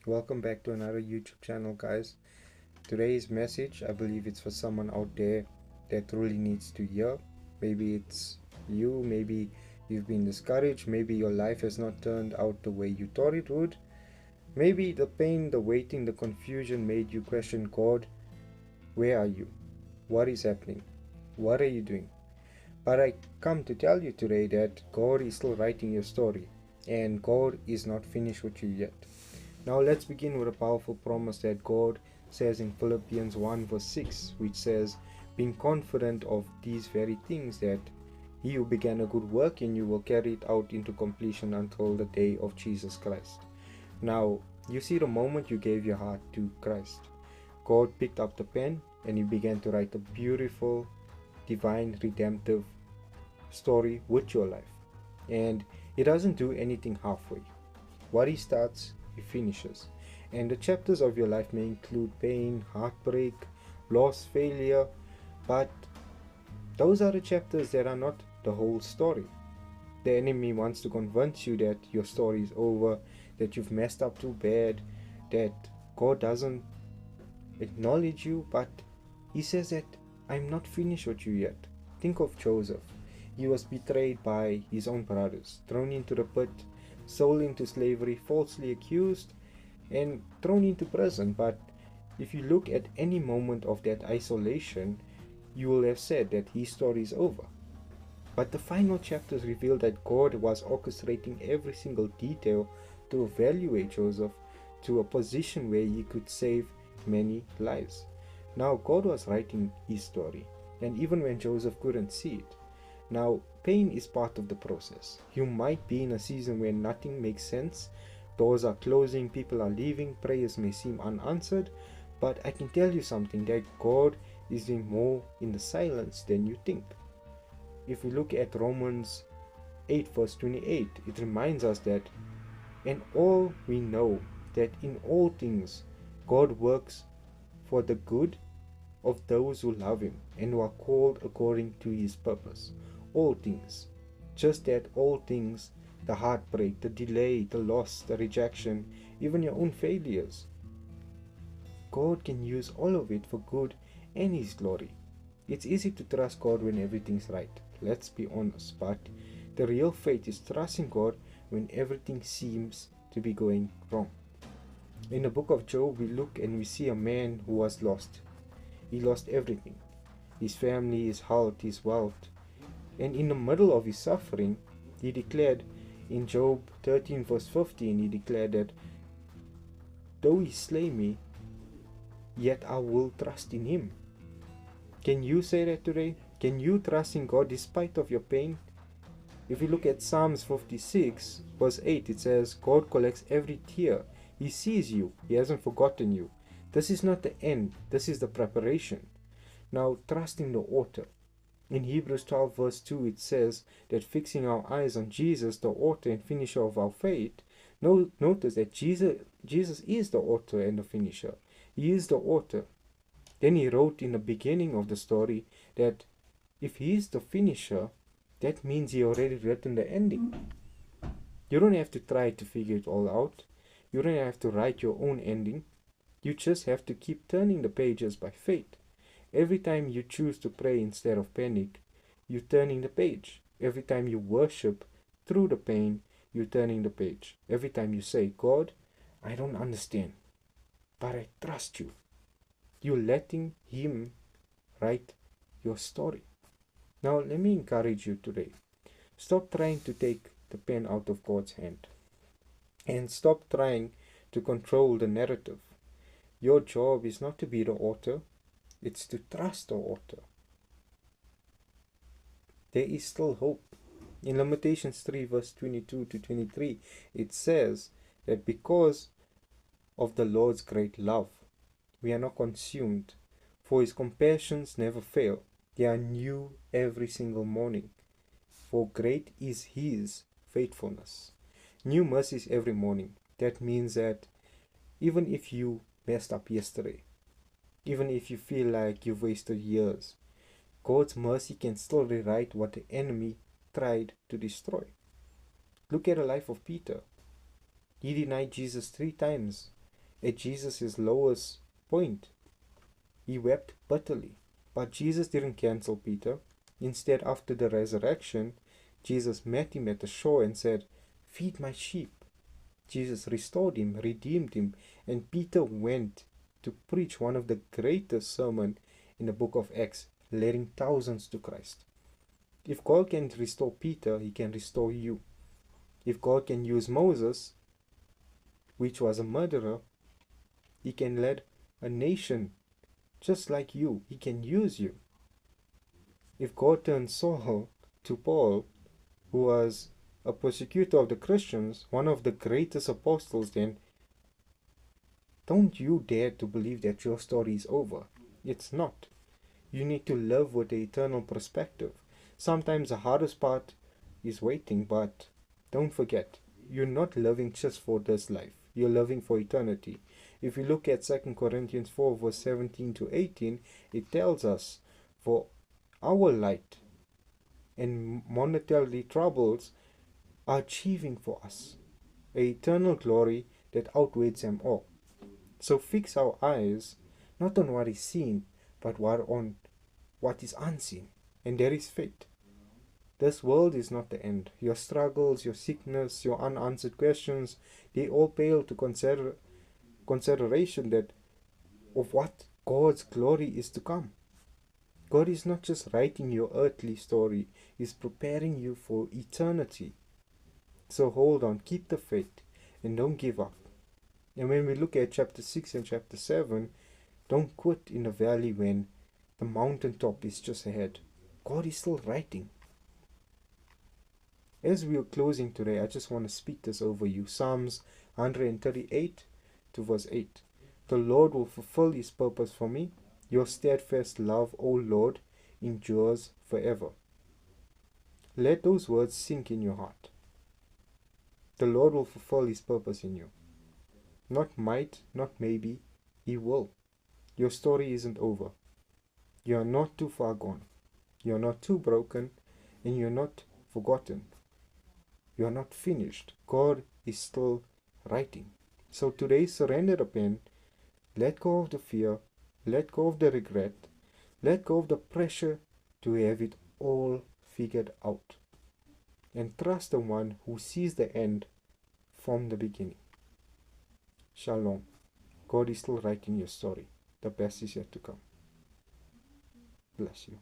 Welcome back to another YouTube channel, guys. Today's message, I believe it's for someone out there that really needs to hear. Maybe it's you, maybe you've been discouraged, maybe your life has not turned out the way you thought it would. Maybe the pain, the waiting, the confusion made you question God. Where are you? What is happening? What are you doing? But I come to tell you today that God is still writing your story, and God is not finished with you yet. Now let's begin with a powerful promise that God says in Philippians 1 verse 6, which says, being confident of these very things, that he who began a good work in you will carry it out into completion until the day of Jesus Christ. Now, you see, the moment you gave your heart to Christ, God picked up the pen and he began to write a beautiful, divine, redemptive story with your life. And he doesn't do anything halfway. What he starts, he finishes. And the chapters of your life may include pain, heartbreak, loss, failure, but those are the chapters that are not the whole story. The enemy wants to convince you that your story is over, that you've messed up too bad, that God doesn't acknowledge you, but he says that I'm not finished with you yet. Think of Joseph. He was betrayed by his own brothers, thrown into the pit, sold into slavery, falsely accused, and thrown into prison. But if you look at any moment of that isolation, you will have said that his story is over. But the final chapters reveal that God was orchestrating every single detail to evaluate Joseph to a position where he could save many lives. Now, God was writing his story, and even when Joseph couldn't see it. Now, pain is part of the process. You might be in a season where nothing makes sense, doors are closing, people are leaving, prayers may seem unanswered, but I can tell you something, that God is doing more in the silence than you think. If we look at Romans 8 verse 28, it reminds us that, and all we know that in all things God works for the good of those who love him and who are called according to his purpose. All things. Just that all things, the heartbreak, the delay, the loss, the rejection, even your own failures. God can use all of it for good and his glory. It's easy to trust God when everything's right. Let's be honest, but the real faith is trusting God when everything seems to be going wrong. In the book of Job, we look and we see a man who was lost. He lost everything, his family, his health, his wealth. And in the middle of his suffering, he declared in Job 13 verse 15, he declared that though he slay me, yet I will trust in him. Can you say that today? Can you trust in God despite of your pain? If you look at Psalms 56 verse 8, it says, God collects every tear. He sees you. He hasn't forgotten you. This is not the end. This is the preparation. Now, trusting the author. In Hebrews 12 verse 2, it says that fixing our eyes on Jesus, the author and finisher of our faith. Notice that Jesus is the author and the finisher. He is the author. Then he wrote in the beginning of the story that if he is the finisher, that means he already written the ending. You don't have to try to figure it all out. You don't have to write your own ending. You just have to keep turning the pages by faith. Every time you choose to pray instead of panic, you're turning the page. Every time you worship through the pain, you're turning the page. Every time you say, God, I don't understand, but I trust you. You're letting him write your story. Now, let me encourage you today. Stop trying to take the pen out of God's hand. And stop trying to control the narrative. Your job is not to be the author, it's to trust the author. There is still hope. In Lamentations 3 verse 22 to 23, it says that because of the Lord's great love, we are not consumed, for his compassions never fail. They are new every single morning. For great is his faithfulness. New mercies every morning. That means that even if you messed up yesterday, even if you feel like you've wasted years, God's mercy can still rewrite what the enemy tried to destroy. Look at the life of Peter. He denied Jesus 3 times at Jesus' lowest point. He wept bitterly. But Jesus didn't cancel Peter. Instead, after the resurrection, Jesus met him at the shore and said, "Feed my sheep." Jesus restored him, redeemed him, and Peter went to preach one of the greatest sermons in the book of Acts, leading thousands to Christ. If God can restore Peter, he can restore you. If God can use Moses, which was a murderer, he can lead a nation just like you. He can use you. If God turned Saul to Paul, who was a persecutor of the Christians, one of the greatest apostles, then don't you dare to believe that your story is over. It's not. You need to live with the eternal perspective. Sometimes the hardest part is waiting, but don't forget, you're not living just for this life. You're living for eternity. If you look at 2 Corinthians 4 verse 17 to 18, it tells us, "For our light and momentary troubles are achieving for us an eternal glory that outweighs them all." So fix our eyes not on what is seen, but on what is unseen. And there is faith. This world is not the end. Your struggles, your sickness, your unanswered questions, they all pale to consideration that of what God's glory is to come. God is not just writing your earthly story, He's preparing you for eternity. So hold on, keep the faith, and don't give up. And when we look at chapter 6 and chapter 7, don't quit in the valley when the mountaintop is just ahead. God is still writing. As we are closing today, I just want to speak this over you. Psalms 138 to verse 8. "The Lord will fulfill His purpose for me. Your steadfast love, O Lord, endures forever." Let those words sink in your heart. The Lord will fulfill His purpose in you. Not might, not maybe, He will. Your story isn't over. You are not too far gone. You are not too broken, and you are not forgotten. You are not finished. God is still writing. So today, surrender the pen. Let go of the fear. Let go of the regret. Let go of the pressure to have it all figured out. And trust the one who sees the end from the beginning. Shalom. God is still writing your story. The best is yet to come. Bless you.